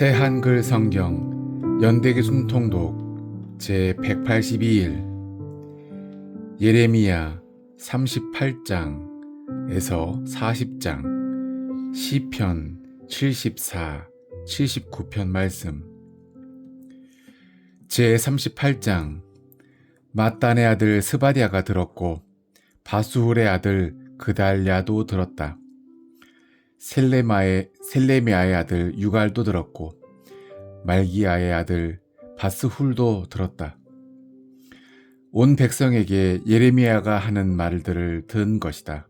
새 한글 성경 연대기순 통독 제182일 예레미야 38장에서 40장 시편 74, 79편 말씀. 제38장 mat단의 아들 스바디아가 들었고 바수훌의 아들 그달랴도 들었다. 셀레미아의 아들 유갈도 들었고 말기야의 아들 바스훌도 들었다. 온 백성에게 예레미야가 하는 말들을 들은 것이다.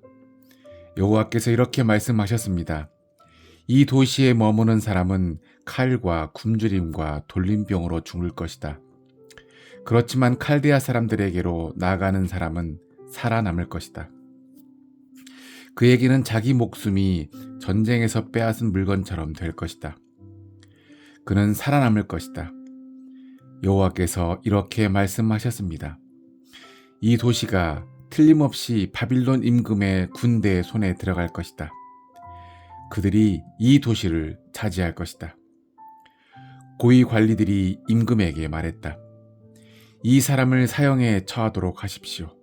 여호와께서 이렇게 말씀하셨습니다. 이 도시에 머무는 사람은 칼과 굶주림과 돌림병으로 죽을 것이다. 그렇지만 칼데아 사람들에게로 나가는 사람은 살아남을 것이다. 그에게는 자기 목숨이 전쟁에서 빼앗은 물건처럼 될 것이다. 그는 살아남을 것이다. 여호와께서 이렇게 말씀하셨습니다. 이 도시가 틀림없이 바빌론 임금의 군대의 손에 들어갈 것이다. 그들이 이 도시를 차지할 것이다. 고위 관리들이 임금에게 말했다. 이 사람을 사형에 처하도록 하십시오.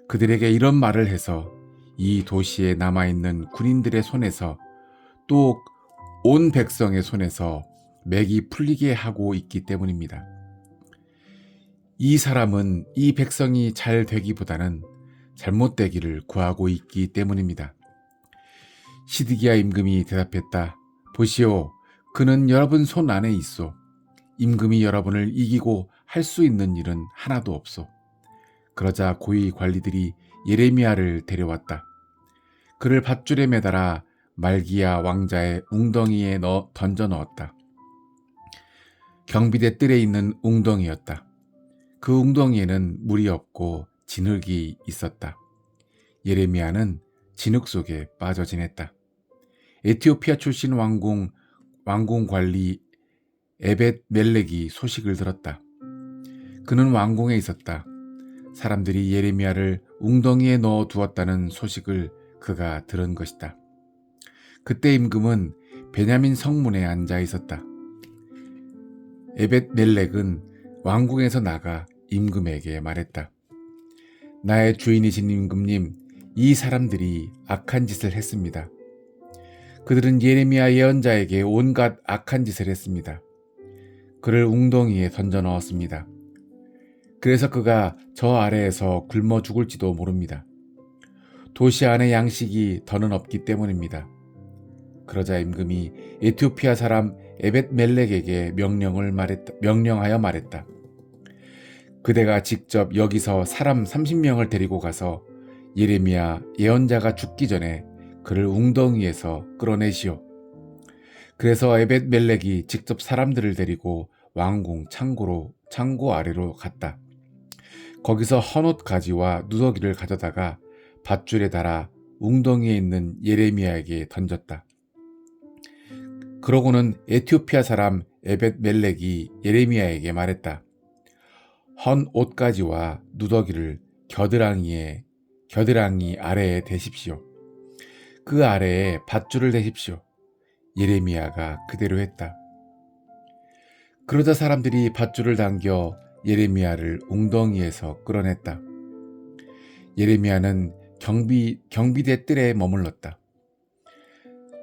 그들에게 이런 말을 해서 이 도시에 남아있는 군인들의 손에서 또 온 백성의 손에서 맥이 풀리게 하고 있기 때문입니다. 이 사람은 이 백성이 잘 되기보다는 잘못되기를 구하고 있기 때문입니다. 시드기야 임금이 대답했다. 보시오, 그는 여러분 손 안에 있소. 임금이 여러분을 이기고 할 수 있는 일은 하나도 없소. 그러자 고위 관리들이 예레미야를 데려왔다. 그를 밧줄에 매달아 말기야 왕자의 웅덩이에 던져 넣었다. 경비대 뜰에 있는 웅덩이였다. 그 웅덩이에는 물이 없고 진흙이 있었다. 예레미야는 진흙 속에 빠져 지냈다. 에티오피아 출신 왕궁 관리 에벳 멜렉이 소식을 들었다. 그는 왕궁에 있었다. 사람들이 예레미야를 웅덩이에 넣어 두었다는 소식을 그가 들은 것이다. 그때 임금은 베냐민 성문에 앉아 있었다. 에벳 멜렉은 왕궁에서 나가 임금에게 말했다. 나의 주인이신 임금님, 이 사람들이 악한 짓을 했습니다. 그들은 예레미야 예언자에게 온갖 악한 짓을 했습니다. 그를 웅덩이에 던져 넣었습니다. 그래서 그가 저 아래에서 굶어 죽을지도 모릅니다. 도시 안에 양식이 더는 없기 때문입니다. 그러자 임금이 에티오피아 사람 에벳 멜렉에게 명령하여 말했다. 그대가 직접 여기서 사람 30명을 데리고 가서 예레미야 예언자가 죽기 전에 그를 웅덩이에서 끌어내시오. 그래서 에벳 멜렉이 직접 사람들을 데리고 왕궁 창고 아래로 갔다. 거기서 헌옷 가지와 누더기를 가져다가 밧줄에 달아 웅덩이에 있는 예레미야에게 던졌다. 그러고는 에티오피아 사람 에벳 멜렉이 예레미야에게 말했다. 헌 옷가지와 누더기를 겨드랑이 아래에 대십시오. 그 아래에 밧줄을 대십시오. 예레미야가 그대로 했다. 그러자 사람들이 밧줄을 당겨 예레미야를 웅덩이에서 끌어냈다. 예레미야는 경비대 뜰에 머물렀다.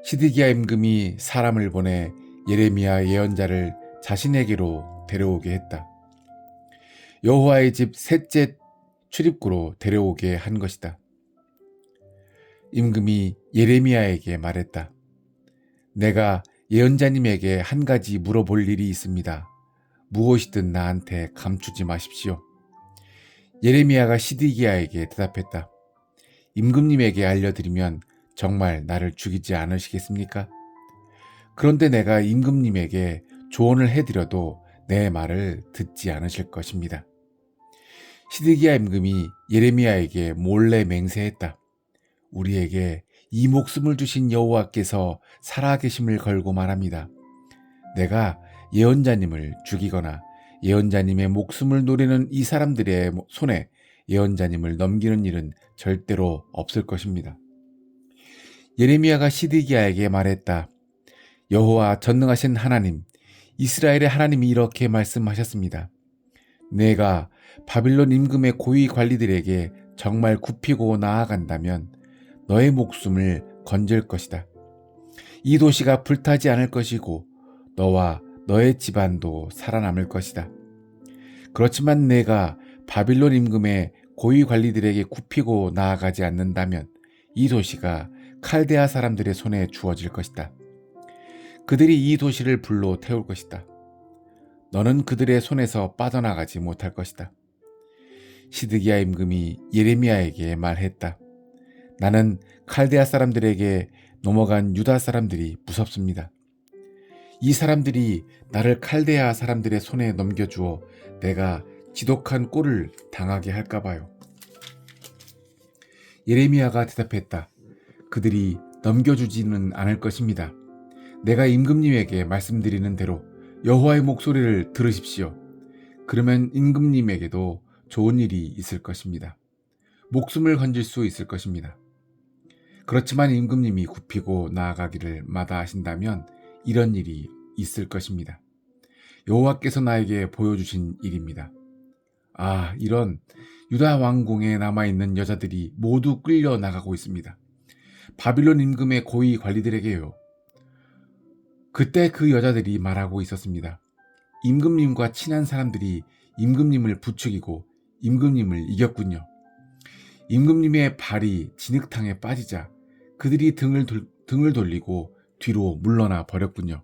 시드기야 임금이 사람을 보내 예레미야 예언자를 자신에게로 데려오게 했다. 여호와의 집 셋째 출입구로 데려오게 한 것이다. 임금이 예레미야에게 말했다. 내가 예언자님에게 한 가지 물어볼 일이 있습니다. 무엇이든 나한테 감추지 마십시오. 예레미야가 시드기야에게 대답했다. 임금님에게 알려드리면 정말 나를 죽이지 않으시겠습니까? 그런데 내가 임금님에게 조언을 해드려도 내 말을 듣지 않으실 것입니다. 시드기야 임금이 예레미야에게 몰래 맹세했다. 우리에게 이 목숨을 주신 여호와께서 살아계심을 걸고 말합니다. 내가 예언자님을 죽이거나 예언자님의 목숨을 노리는 이 사람들의 손에 예언자님을 넘기는 일은 절대로 없을 것입니다. 예레미야가 시드기야에게 말했다. 여호와 전능하신 하나님, 이스라엘의 하나님이 이렇게 말씀하셨습니다. 내가 바빌론 임금의 고위 관리들에게 정말 굽히고 나아간다면 너의 목숨을 건질 것이다. 이 도시가 불타지 않을 것이고 너와 너의 집안도 살아남을 것이다. 그렇지만 내가 바빌론 임금의 고위 관리들에게 굽히고 나아가지 않는다면 이 도시가 칼데아 사람들의 손에 주어질 것이다. 그들이 이 도시를 불로 태울 것이다. 너는 그들의 손에서 빠져나가지 못할 것이다. 시드기야 임금이 예레미야에게 말했다. 나는 칼데아 사람들에게 넘어간 유다 사람들이 무섭습니다. 이 사람들이 나를 칼데아 사람들의 손에 넘겨주어 내가 지독한 꼴을 당하게 할까봐요. 예레미야가 대답했다. 그들이 넘겨주지는 않을 것입니다. 내가 임금님에게 말씀드리는 대로 여호와의 목소리를 들으십시오. 그러면 임금님에게도 좋은 일이 있을 것입니다. 목숨을 건질 수 있을 것입니다. 그렇지만 임금님이 굽히고 나아가기를 마다하신다면 이런 일이 있을 것입니다. 여호와께서 나에게 보여주신 일입니다. 이런 유다 왕궁에 남아있는 여자들이 모두 끌려 나가고 있습니다. 바빌론 임금의 고위 관리들에게요. 그때 그 여자들이 말하고 있었습니다. 임금님과 친한 사람들이 임금님을 부추기고 임금님을 이겼군요. 임금님의 발이 진흙탕에 빠지자 그들이 등을 돌리고 뒤로 물러나 버렸군요.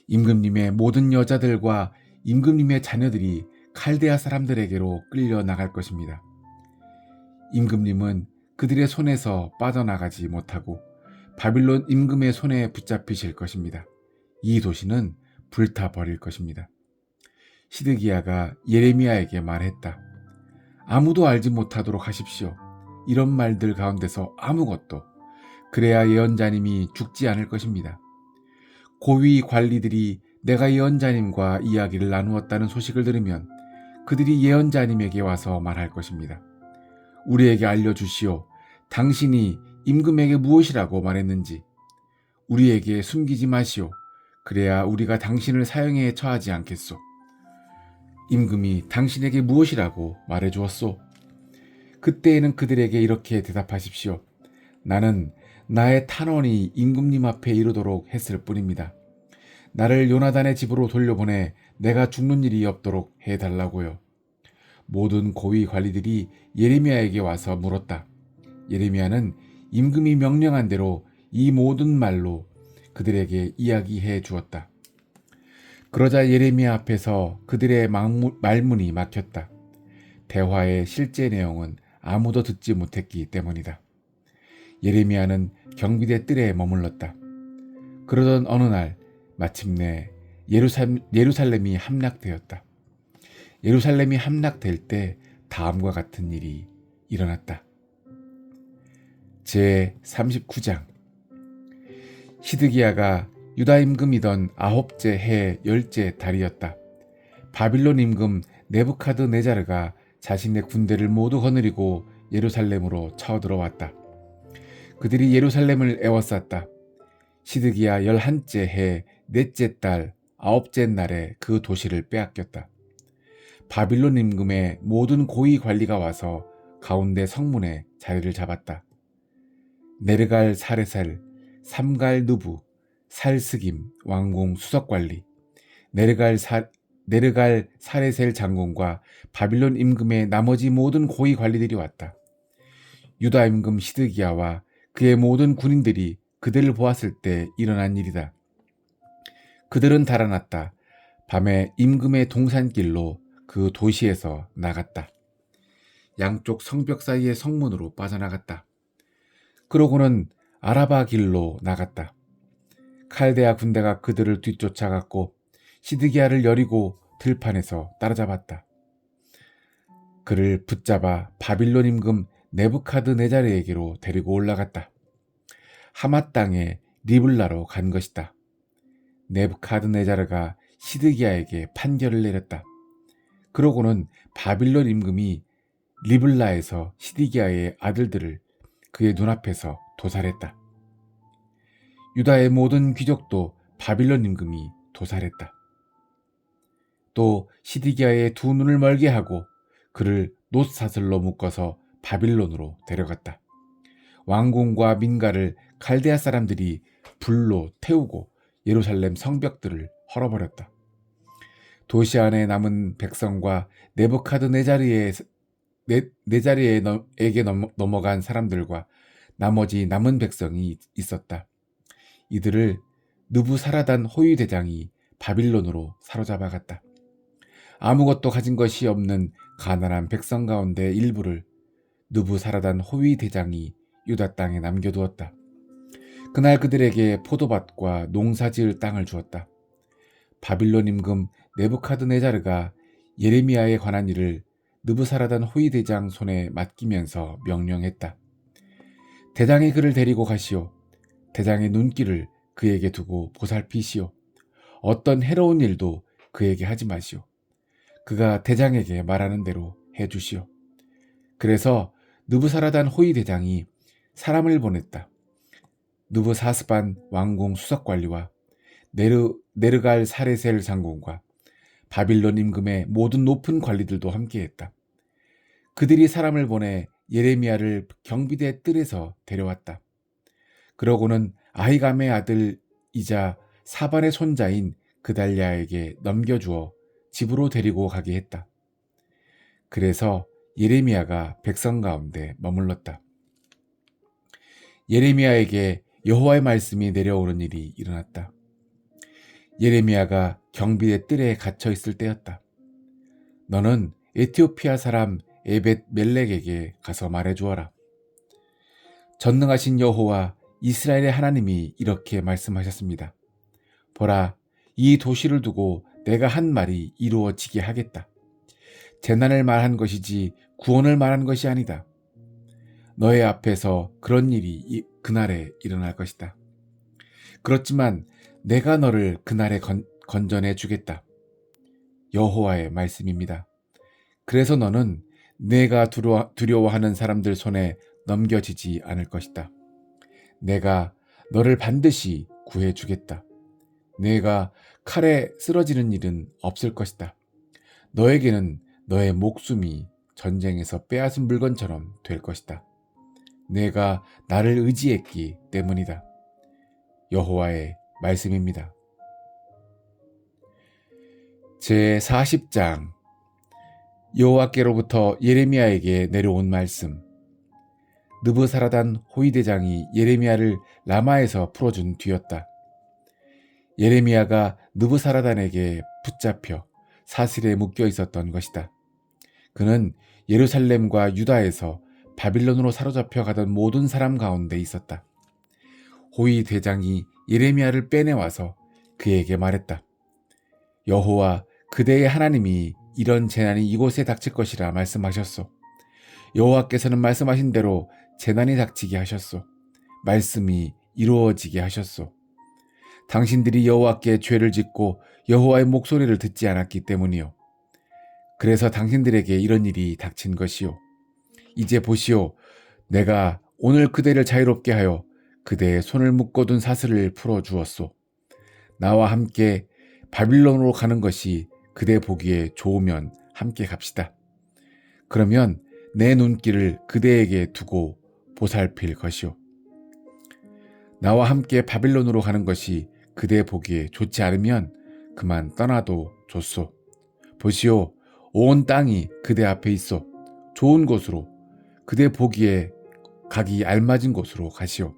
임금님의 모든 여자들과 임금님의 자녀들이 칼데아 사람들에게로 끌려 나갈 것입니다. 임금님은 그들의 손에서 빠져나가지 못하고 바빌론 임금의 손에 붙잡히실 것입니다. 이 도시는 불타버릴 것입니다. 시드기야가 예레미야에게 말했다. 아무도 알지 못하도록 하십시오. 이런 말들 가운데서 아무것도. 그래야 예언자님이 죽지 않을 것입니다. 고위 관리들이 내가 예언자님과 이야기를 나누었다는 소식을 들으면 그들이 예언자님에게 와서 말할 것입니다. 우리에게 알려주시오. 당신이 임금에게 무엇이라고 말했는지. 우리에게 숨기지 마시오. 그래야 우리가 당신을 사형에 처하지 않겠소. 임금이 당신에게 무엇이라고 말해주었소? 그때에는 그들에게 이렇게 대답하십시오. 나는 나의 탄원이 임금님 앞에 이르도록 했을 뿐입니다. 나를 요나단의 집으로 돌려보내 내가 죽는 일이 없도록 해달라고요. 모든 고위 관리들이 예레미야에게 와서 물었다. 예레미야는 임금이 명령한 대로 이 모든 말로 그들에게 이야기해 주었다. 그러자 예레미야 앞에서 그들의 말문이 막혔다. 대화의 실제 내용은 아무도 듣지 못했기 때문이다. 예레미야는 경비대 뜰에 머물렀다. 그러던 어느 날 마침내 예루살렘이 함락되었다. 예루살렘이 함락될 때 다음과 같은 일이 일어났다. 제 39장 시드기야가 유다 임금이던 9째 해 10째 달이었다. 바빌론 임금 네부카드네자르가 자신의 군대를 모두 거느리고 예루살렘으로 쳐들어왔다. 그들이 예루살렘을 에워쌌다. 시드기야 11째 해 넷째 달 9째 날에 그 도시를 빼앗겼다. 바빌론 임금의 모든 고위 관리가 와서 가운데 성문에 자리를 잡았다. 네르갈 사레살, 삼갈 느부, 살스김 왕궁 수석관리, 네르갈 사레셀 장군과 바빌론 임금의 나머지 모든 고위 관리들이 왔다. 유다 임금 시드기야와 그의 모든 군인들이 그들을 보았을 때 일어난 일이다. 그들은 달아났다. 밤에 임금의 동산길로 그 도시에서 나갔다. 양쪽 성벽 사이의 성문으로 빠져나갔다. 그러고는 아라바 길로 나갔다. 칼데아 군대가 그들을 뒤쫓아갔고 시드기야를 여리고 들판에서 따라잡았다. 그를 붙잡아 바빌론 임금 네부카드네자르에게로 데리고 올라갔다. 하맛 땅에 리블라로 간 것이다. 네부카드네자르가 시드기야에게 판결을 내렸다. 그러고는 바빌론 임금이 리블라에서 시드기야의 아들들을 그의 눈앞에서 도살했다. 유다의 모든 귀족도 바빌론 임금이 도살했다. 또 시드기야의 두 눈을 멀게 하고 그를 놋사슬로 묶어서 바빌론으로 데려갔다. 왕궁과 민가를 갈대아 사람들이 불로 태우고 예루살렘 성벽들을 헐어버렸다. 도시 안에 남은 백성과 네부카드네자르에게 넘어간 사람들과 나머지 남은 백성이 있었다. 이들을 느부사라단 호위 대장이 바빌론으로 사로잡아갔다. 아무것도 가진 것이 없는 가난한 백성 가운데 일부를 느부사라단 호위 대장이 유다 땅에 남겨두었다. 그날 그들에게 포도밭과 농사지을 땅을 주었다. 바빌론 임금 네부카드네자르가 예레미야에 관한 일을 느부사라단 호위 대장 손에 맡기면서 명령했다. 대장이 그를 데리고 가시오. 대장의 눈길을 그에게 두고 보살피시오. 어떤 해로운 일도 그에게 하지 마시오. 그가 대장에게 말하는 대로 해주시오. 그래서 느부사라단 호위 대장이 사람을 보냈다. 느부사스반 왕궁 수석관리와 네르갈 사레셀 장군과 바빌론 임금의 모든 높은 관리들도 함께했다. 그들이 사람을 보내 예레미야를 경비대 뜰에서 데려왔다. 그러고는 아히감의 아들이자 사반의 손자인 그달랴에게 넘겨주어 집으로 데리고 가게 했다. 그래서 예레미야가 백성 가운데 머물렀다. 예레미야에게 여호와의 말씀이 내려오는 일이 일어났다. 예레미야가 경비대 뜰에 갇혀 있을 때였다. 너는 에티오피아 사람 에벳 멜렉에게 가서 말해주어라. 전능하신 여호와 이스라엘의 하나님이 이렇게 말씀하셨습니다. 보라, 이 도시를 두고 내가 한 말이 이루어지게 하겠다. 재난을 말한 것이지 구원을 말한 것이 아니다. 너의 앞에서 그런 일이 그날에 일어날 것이다. 그렇지만 내가 너를 그날에 건져내 주겠다. 여호와의 말씀입니다. 그래서 너는 내가 두려워하는 사람들 손에 넘겨지지 않을 것이다. 내가 너를 반드시 구해주겠다. 내가 칼에 쓰러지는 일은 없을 것이다. 너에게는 너의 목숨이 전쟁에서 빼앗은 물건처럼 될 것이다. 내가 나를 의지했기 때문이다. 여호와의 말씀입니다. 제40장 여호와께로부터 예레미야에게 내려온 말씀. 느부사라단 호위대장이 예레미야를 라마에서 풀어준 뒤였다. 예레미야가 느부사라단에게 붙잡혀 사슬에 묶여 있었던 것이다. 그는 예루살렘과 유다에서 바빌론으로 사로잡혀 가던 모든 사람 가운데 있었다. 호위대장이 예레미야를 빼내와서 그에게 말했다. 여호와 그대의 하나님이 이런 재난이 이곳에 닥칠 것이라 말씀하셨소. 여호와께서는 말씀하신 대로 재난이 닥치게 하셨소. 말씀이 이루어지게 하셨소. 당신들이 여호와께 죄를 짓고 여호와의 목소리를 듣지 않았기 때문이요. 그래서 당신들에게 이런 일이 닥친 것이요. 이제 보시오. 내가 오늘 그대를 자유롭게 하여 그대의 손을 묶어둔 사슬을 풀어주었소. 나와 함께 바빌론으로 가는 것이 그대 보기에 좋으면 함께 갑시다. 그러면 내 눈길을 그대에게 두고 보살필 것이오. 나와 함께 바빌론으로 가는 것이 그대 보기에 좋지 않으면 그만 떠나도 좋소. 보시오. 온 땅이 그대 앞에 있어. 좋은 곳으로, 그대 보기에 가기 알맞은 곳으로 가시오.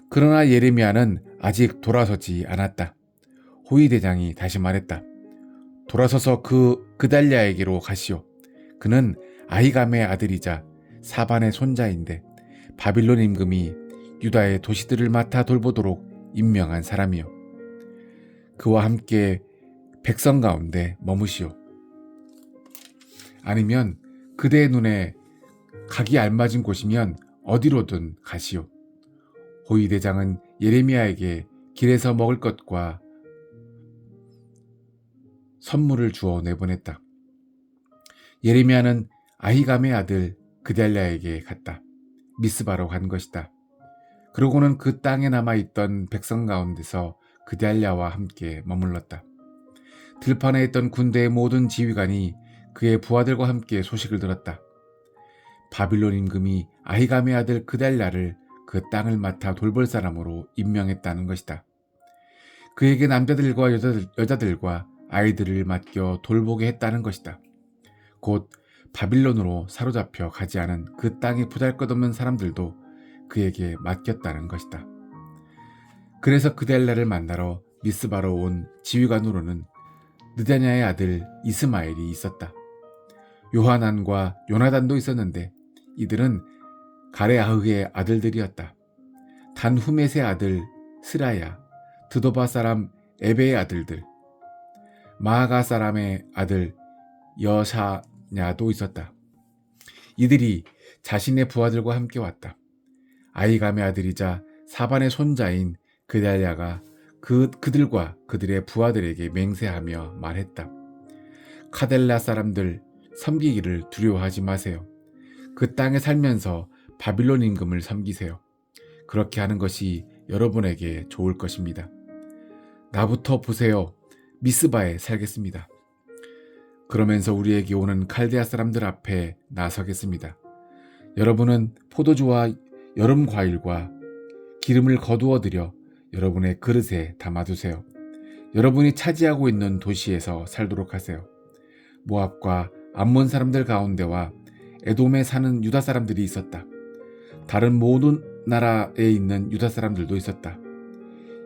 그러나 예레미야는 아직 돌아서지 않았다. 호위대장이 다시 말했다. 돌아서서 그달랴에게로 가시오. 그는 아히감의 아들이자 사반의 손자인데 바빌론 임금이 유다의 도시들을 맡아 돌보도록 임명한 사람이요. 그와 함께 백성 가운데 머무시오. 아니면 그대의 눈에 가기 알맞은 곳이면 어디로든 가시오. 호위대장은 예레미야에게 길에서 먹을 것과 선물을 주어 내보냈다. 예레미야는 아히감의 아들 그달랴에게 갔다. 미스바로 간 것이다. 그러고는 그 땅에 남아있던 백성 가운데서 그달랴와 함께 머물렀다. 들판에 있던 군대의 모든 지휘관이 그의 부하들과 함께 소식을 들었다. 바빌론 임금이 아히감의 아들 그달랴를 그 땅을 맡아 돌볼 사람으로 임명했다는 것이다. 그에게 남자들과 여자들과 아이들을 맡겨 돌보게 했다는 것이다. 곧 바빌론으로 사로잡혀 가지 않은 그 땅의 보잘것없는 사람들도 그에게 맡겼다는 것이다. 그래서 그달랴를 만나러 미스바로 온 지휘관으로는 느다냐의 아들 이스마엘이 있었다. 요하난과 요나단도 있었는데 이들은 가레아흐의 아들들이었다. 단후мет의 아들 스라야, 드도바 사람 에베의 아들들, 마아가 사람의 아들 여샤냐도 있었다. 이들이 자신의 부하들과 함께 왔다. 아히감의 아들이자 사반의 손자인 그달랴가 그들과 그들의 부하들에게 맹세하며 말했다. 카델라 사람들 섬기기를 두려워하지 마세요. 그 땅에 살면서 바빌론 임금을 섬기세요. 그렇게 하는 것이 여러분에게 좋을 것입니다. 나부터 보세요. 미스바에 살겠습니다. 그러면서 우리에게 오는 칼데아 사람들 앞에 나서겠습니다. 여러분은 포도주와 여름 과일과 기름을 거두어 들여 여러분의 그릇에 담아두세요. 여러분이 차지하고 있는 도시에서 살도록 하세요. 모압과 암몬 사람들 가운데와 에돔에 사는 유다 사람들이 있었다. 다른 모든 나라에 있는 유다 사람들도 있었다.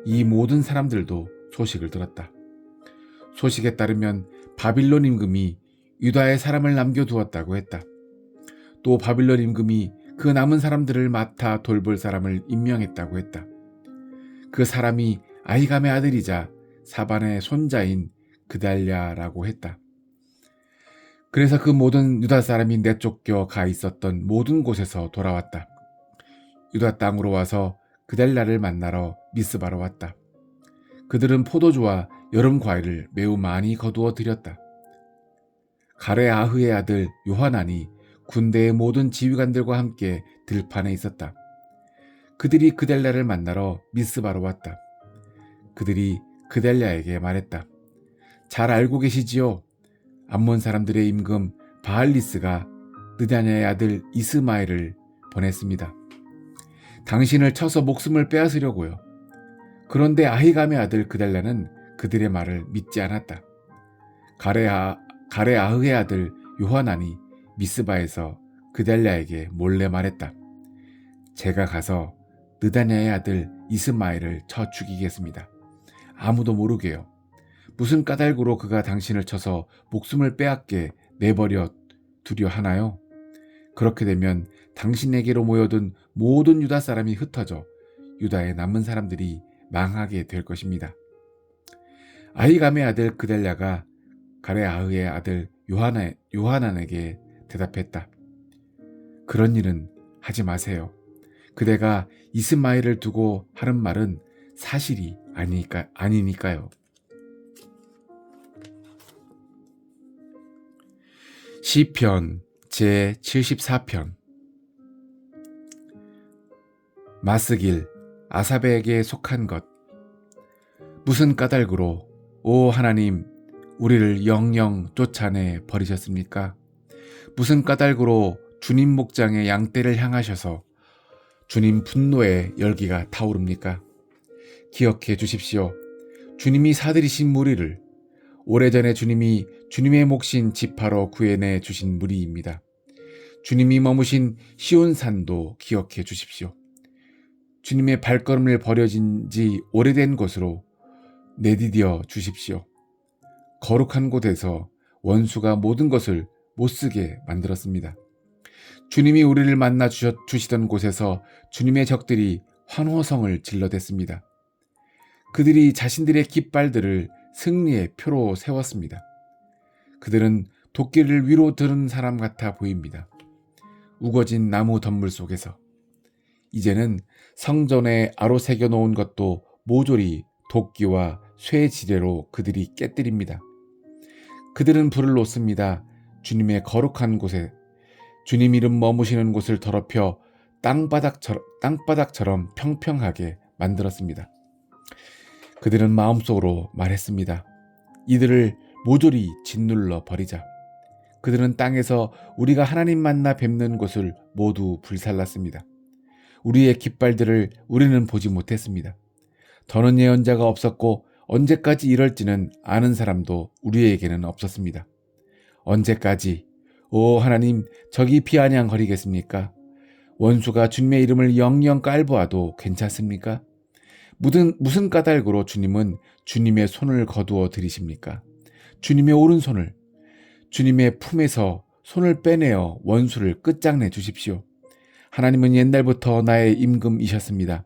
이 모든 사람들도 소식을 들었다. 소식에 따르면 바빌론 임금이 유다에 사람을 남겨두었다고 했다. 또 바빌론 임금이 그 남은 사람들을 맡아 돌볼 사람을 임명했다고 했다. 그 사람이 아히감의 아들이자 사반의 손자인 그달랴라고 했다. 그래서 그 모든 유다 사람이 내쫓겨 가 있었던 모든 곳에서 돌아왔다. 유다 땅으로 와서 그달랴를 만나러 미스바로 왔다. 그들은 포도주와 여름 과일을 매우 많이 거두어 들였다. 가레아흐의 아들 요하난이 군대의 모든 지휘관들과 함께 들판에 있었다. 그들이 그달랴를 만나러 미스바로 왔다. 그들이 그달랴에게 말했다. 잘 알고 계시지요? 암몬 사람들의 임금 바알리스가 느다냐의 아들 이스마엘을 보냈습니다. 당신을 쳐서 목숨을 빼앗으려고요. 그런데 아히감의 아들 그달랴는 그들의 말을 믿지 않았다. 가레아흐의 아들 요하난이 미스바에서 그달랴에게 몰래 말했다. 제가 가서 느다냐의 아들 이스마엘을 쳐 죽이겠습니다. 아무도 모르게요. 무슨 까닭으로 그가 당신을 쳐서 목숨을 빼앗게 내버려 두려 하나요? 그렇게 되면 당신에게로 모여든 모든 유다 사람이 흩어져 유다에 남은 사람들이 망하게 될 것입니다. 아히감의 아들 그달랴가 가레아흐의 아들 요하난에게 대답했다. 그런 일은 하지 마세요. 그대가 이스마엘을 두고 하는 말은 사실이 아니니까요. 시편 제74편. 마스길 아삽에게 속한 것. 무슨 까닭으로 오 하나님 우리를 영영 쫓아내 버리셨습니까? 무슨 까닭으로 주님 목장의 양떼를 향하셔서 주님 분노의 열기가 타오릅니까? 기억해 주십시오. 주님이 사들이신 무리를 오래전에 주님이 주님의 몫인 지파로 구해내 주신 무리입니다. 주님이 머무신 시온산도 기억해 주십시오. 주님의 발걸음을 버려진 지 오래된 곳으로 내디뎌 주십시오. 거룩한 곳에서 원수가 모든 것을 못쓰게 만들었습니다. 주님이 우리를 만나 주시던 곳에서 주님의 적들이 환호성을 질러댔습니다. 그들이 자신들의 깃발들을 승리의 표로 세웠습니다. 그들은 도끼를 위로 들은 사람 같아 보입니다. 우거진 나무 덤물 속에서. 이제는 성전에 아로 새겨놓은 것도 모조리 도끼와 쇠 지뢰로 그들이 깨뜨립니다. 그들은 불을 놓습니다. 주님의 거룩한 곳에 주님 이름 머무시는 곳을 더럽혀 땅바닥처럼 평평하게 만들었습니다. 그들은 마음속으로 말했습니다. 이들을 모조리 짓눌러 버리자. 그들은 땅에서 우리가 하나님 만나 뵙는 곳을 모두 불살랐습니다. 우리의 깃발들을 우리는 보지 못했습니다. 더는 예언자가 없었고 언제까지 이럴지는 아는 사람도 우리에게는 없었습니다. 언제까지 오 하나님 저기 비아냥거리겠습니까? 원수가 주님의 이름을 영영 깔보아도 괜찮습니까? 무슨 까닭으로 주님은 주님의 손을 거두어 들이십니까? 주님의 오른손을 주님의 품에서 손을 빼내어 원수를 끝장내 주십시오. 하나님은 옛날부터 나의 임금이셨습니다.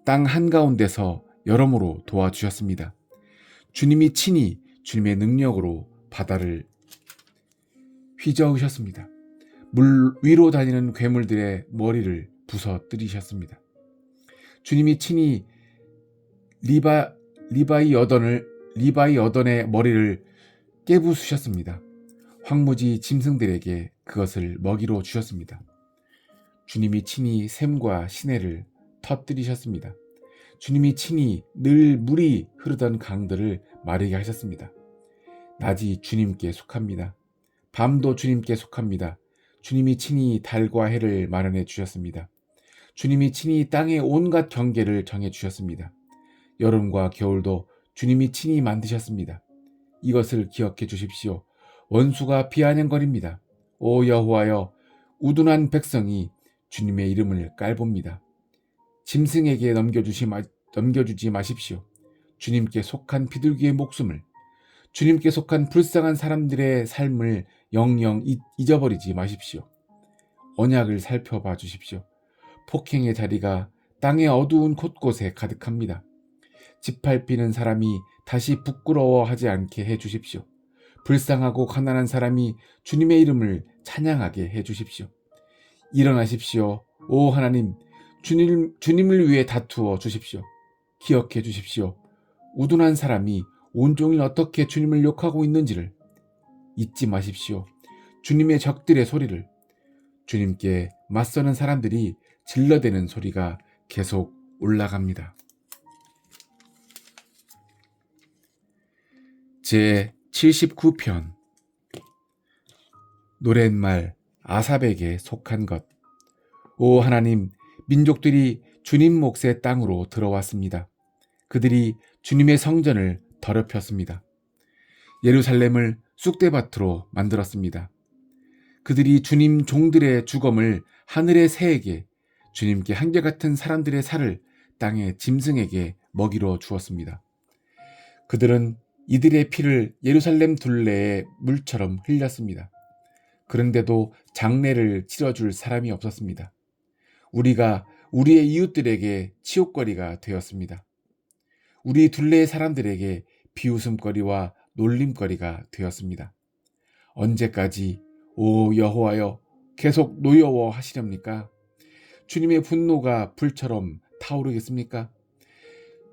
땅 한가운데서 여러모로 도와주셨습니다. 주님이 친히 주님의 능력으로 바다를 휘저으셨습니다. 물 위로 다니는 괴물들의 머리를 부서뜨리셨습니다. 주님이 친히 리바이어던의 머리를 깨부수셨습니다. 황무지 짐승들에게 그것을 먹이로 주셨습니다. 주님이 친히 샘과 시내를 터뜨리셨습니다. 주님이 친히 늘 물이 흐르던 강들을 마르게 하셨습니다. 낮이 주님께 속합니다. 밤도 주님께 속합니다. 주님이 친히 달과 해를 마련해 주셨습니다. 주님이 친히 땅의 온갖 경계를 정해 주셨습니다. 여름과 겨울도 주님이 친히 만드셨습니다. 이것을 기억해 주십시오. 원수가 비아냥거립니다. 오 여호와여, 우둔한 백성이 주님의 이름을 깔봅니다. 짐승에게 넘겨주지 마십시오. 주님께 속한 비둘기의 목숨을, 주님께 속한 불쌍한 사람들의 삶을 영영 잊어버리지 마십시오. 언약을 살펴봐 주십시오. 폭행의 자리가 땅의 어두운 곳곳에 가득합니다. 짓밟히는 사람이 다시 부끄러워하지 않게 해 주십시오. 불쌍하고 가난한 사람이 주님의 이름을 찬양하게 해 주십시오. 일어나십시오. 오 하나님, 주님을 위해 다투어 주십시오. 기억해 주십시오. 우둔한 사람이 온종일 어떻게 주님을 욕하고 있는지를 잊지 마십시오. 주님의 적들의 소리를, 주님께 맞서는 사람들이 질러대는 소리가 계속 올라갑니다. 제 79편 노랫말 아삽에게 속한 것. 오 하나님, 민족들이 주님 몫의 땅으로 들어왔습니다. 그들이 주님의 성전을 더럽혔습니다. 예루살렘을 쑥대밭으로 만들었습니다. 그들이 주님 종들의 주검을 하늘의 새에게, 주님께 한결같은 사람들의 살을 땅의 짐승에게 먹이로 주었습니다. 그들은 이들의 피를 예루살렘 둘레에 물처럼 흘렸습니다. 그런데도 장례를 치러줄 사람이 없었습니다. 우리가 우리의 이웃들에게 치욕거리가 되었습니다. 우리 둘레의 사람들에게 비웃음거리와 놀림거리가 되었습니다. 언제까지 오 여호와여 계속 노여워 하시렵니까? 주님의 분노가 불처럼 타오르겠습니까?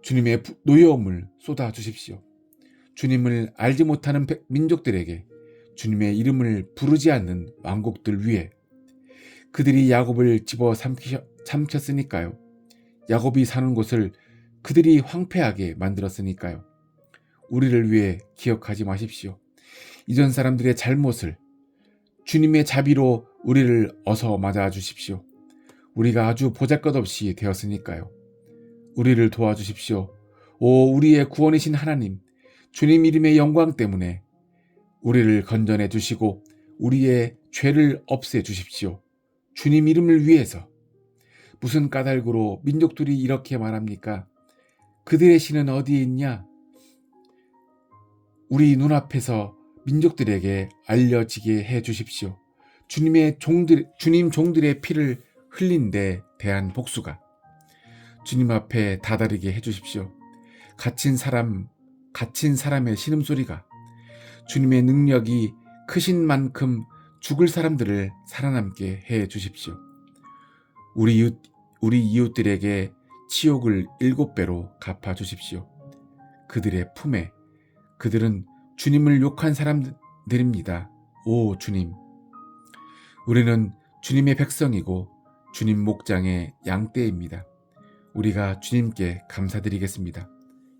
주님의 노여움을 쏟아 주십시오. 주님을 알지 못하는 민족들에게, 주님의 이름을 부르지 않는 왕국들 위에, 그들이 야곱을 집어 삼켰으니까요. 야곱이 사는 곳을 그들이 황폐하게 만들었으니까요. 우리를 위해 기억하지 마십시오. 이전 사람들의 잘못을, 주님의 자비로 우리를 어서 맞아 주십시오. 우리가 아주 보잘것없이 되었으니까요. 우리를 도와주십시오. 오 우리의 구원이신 하나님, 주님 이름의 영광 때문에 우리를 건져내 주시고 우리의 죄를 없애 주십시오. 주님 이름을 위해서. 무슨 까닭으로 민족들이 이렇게 말합니까? 그들의 신은 어디에 있냐? 우리 눈앞에서 민족들에게 알려지게 해 주십시오. 주님 종들의 피를 흘린 데 대한 복수가 주님 앞에 다다르게 해 주십시오. 갇힌 사람의 신음소리가, 주님의 능력이 크신 만큼 죽을 사람들을 살아남게 해 주십시오. 우리 이웃들에게 치욕을 7배로 갚아 주십시오. 그들의 품에, 그들은 주님을 욕한 사람들입니다. 오 주님, 우리는 주님의 백성이고 주님 목장의 양떼입니다. 우리가 주님께 감사드리겠습니다.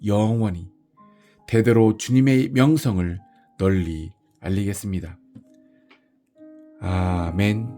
영원히 대대로 주님의 명성을 널리 알리겠습니다. 아멘.